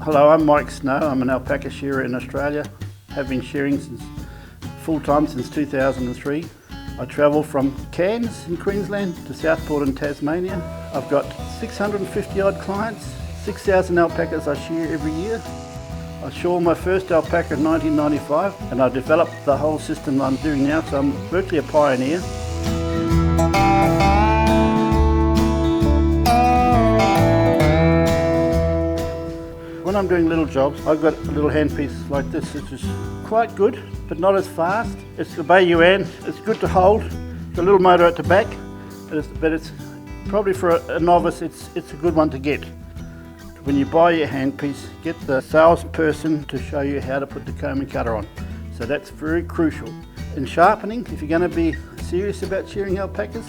Hello, I'm Mike Snow. I'm an alpaca shearer in Australia. Have been shearing full-time since 2003. I travel from Cairns in Queensland to Southport in Tasmania. I've got 650 odd clients, 6,000 alpacas I shear every year. I shore my first alpaca in 1995 and I developed the whole system I'm doing now, so I'm virtually a pioneer. When I'm doing little jobs, I've got a little handpiece like this, which is quite good, but not as fast. It's the Baiyuan, it's good to hold. It's a little motor at the back, but it's probably for a novice, it's a good one to get. When you buy your handpiece, get the salesperson to show you how to put the comb and cutter on. So that's very crucial. In sharpening, if you're going to be serious about shearing alpacas,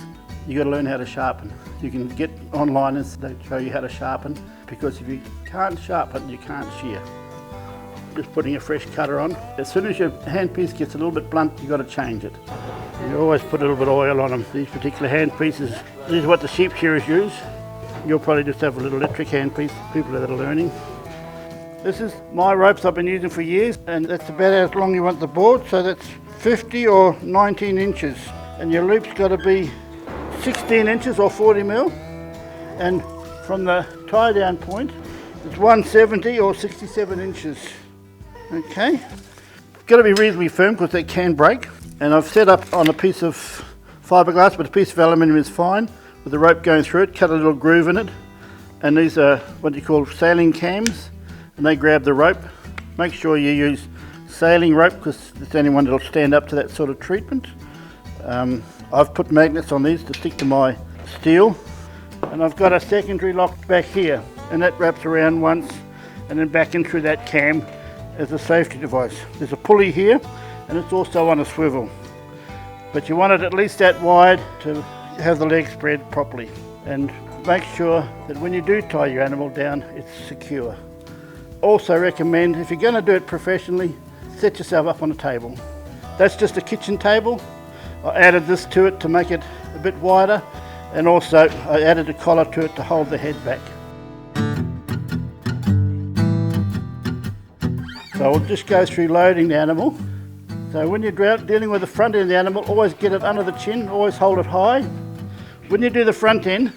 you've got to learn how to sharpen. You can get online and they show you how to sharpen, because if you can't sharpen, you can't shear. Just putting a fresh cutter on. As soon as your handpiece gets a little bit blunt, you've got to change it. You always put a little bit of oil on them. These particular handpieces, these are what the sheep shearers use. You'll probably just have a little electric handpiece, people that are learning. This is my ropes I've been using for years, and that's about how long you want the board, so that's 50 or 19 inches. And your loop's got to be 16 inches or 40 mil, and from the tie down point it's 170 or 67 inches. Okay, it's got to be reasonably firm because they can break, and I've set up on a piece of fiberglass, but a piece of aluminium is fine, with the rope going through it, cut a little groove in it, and these are what you call sailing cams, and they grab the rope. Make sure you use sailing rope because it's the only one that'll stand up to that sort of treatment. I've put magnets on these to stick to my steel, and I've got a secondary lock back here, and that wraps around once and then back in through that cam as a safety device. There's a pulley here and it's also on a swivel, but you want it at least that wide to have the leg spread properly, and make sure that when you do tie your animal down, it's secure. Also recommend, if you're going to do it professionally, set yourself up on a table. That's just a kitchen table. I added this to it to make it a bit wider, and also I added a collar to it to hold the head back. So I'll just go through loading the animal. So when you're dealing with the front end of the animal, always get it under the chin, always hold it high. When you do the front end,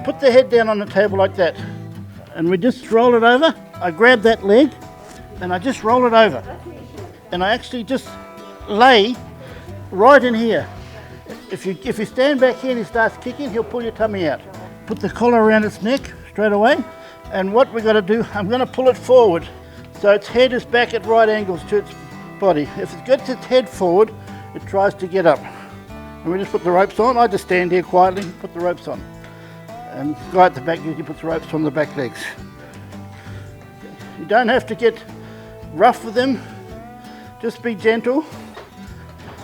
put the head down on the table like that, and we just roll it over. I grab that leg and I just roll it over, and I actually just lay right in here. If you stand back here and he starts kicking, he'll pull your tummy out. Put the collar around its neck straight away, and what we're going to do, I'm going to pull it forward so its head is back at right angles to its body. If it gets its head forward, it tries to get up. And we just put the ropes on. I just stand here quietly, put the ropes on. And the guy at the back usually puts the ropes on the back legs. You don't have to get rough with them, just be gentle.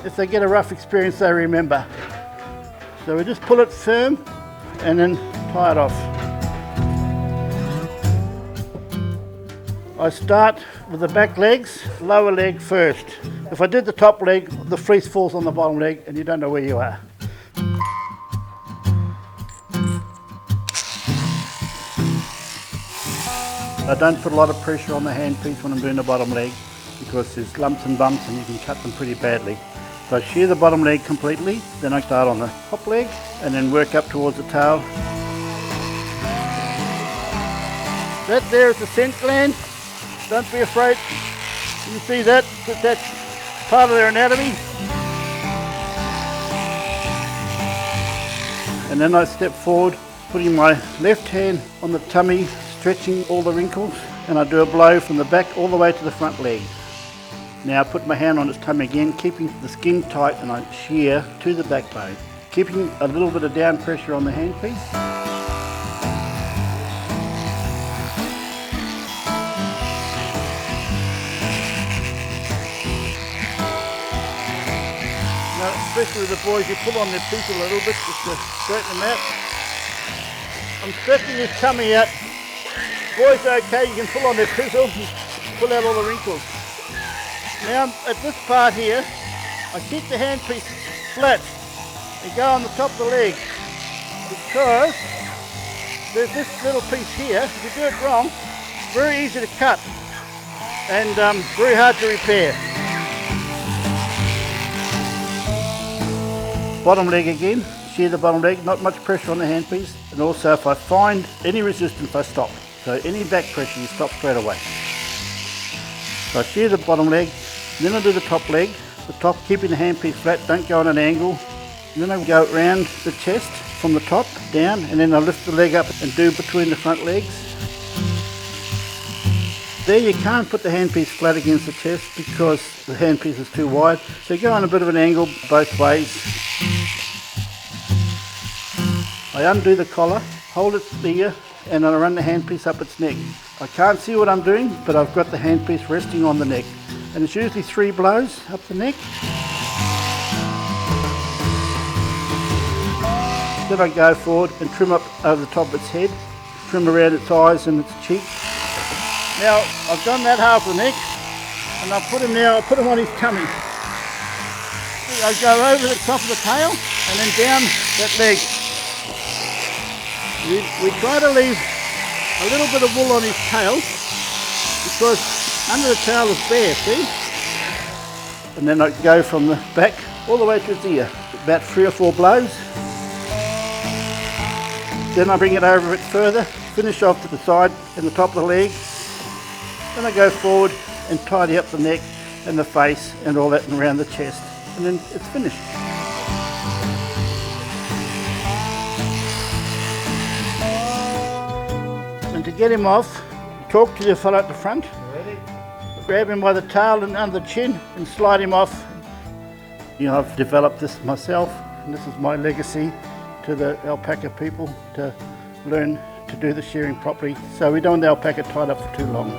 If they get a rough experience, they remember. So we just pull it firm and then tie it off. I start with the back legs, lower leg first. If I did the top leg, the fleece falls on the bottom leg and you don't know where you are. I don't put a lot of pressure on the handpiece when I'm doing the bottom leg, because there's lumps and bumps and you can cut them pretty badly. So I shear the bottom leg completely, then I start on the top leg and then work up towards the tail. That there is the scent gland. Don't be afraid. You see that? That's part of their anatomy. And then I step forward, putting my left hand on the tummy, stretching all the wrinkles, and I do a blow from the back all the way to the front leg. Now I put my hand on its tummy again, keeping the skin tight, and I shear to the backbone, keeping a little bit of down pressure on the handpiece. Now, especially with the boys, you pull on their teeth a little bit just to straighten them out. I'm stretching his tummy out. Boys are okay, you can pull on their pizzle and pull out all the wrinkles. Now at this part here, I keep the handpiece flat and go on the top of the leg, because there's this little piece here. If you do it wrong, very easy to cut and very hard to repair. Bottom leg again, shear the bottom leg, not much pressure on the handpiece, and also if I find any resistance I stop. So any back pressure you stop straight away. So I shear the bottom leg, then I do the top leg, the top keeping the handpiece flat, don't go on an angle. And then I go around the chest from the top down, and then I lift the leg up and do between the front legs. There you can't put the handpiece flat against the chest because the handpiece is too wide. So go on a bit of an angle both ways. I undo the collar, hold it here, and I run the handpiece up its neck. I can't see what I'm doing, but I've got the handpiece resting on the neck. And it's usually 3 blows up the neck. Then I go forward and trim up over the top of its head, trim around its eyes and its cheeks. Now I've done that half of the neck, and I put him on his tummy. I go over the top of the tail and then down that leg. We try to leave a little bit of wool on his tail because under the tail is bare, see? And then I go from the back all the way to his ear, about 3 or 4 blows. Then I bring it over a bit further, finish off to the side and the top of the leg. Then I go forward and tidy up the neck and the face and all that and around the chest, and then it's finished. And to get him off, talk to the fellow at the front, grab him by the tail and under the chin and slide him off. You know, I've developed this myself, and this is my legacy to the alpaca people to learn to do the shearing properly, so we don't want the alpaca tied up for too long.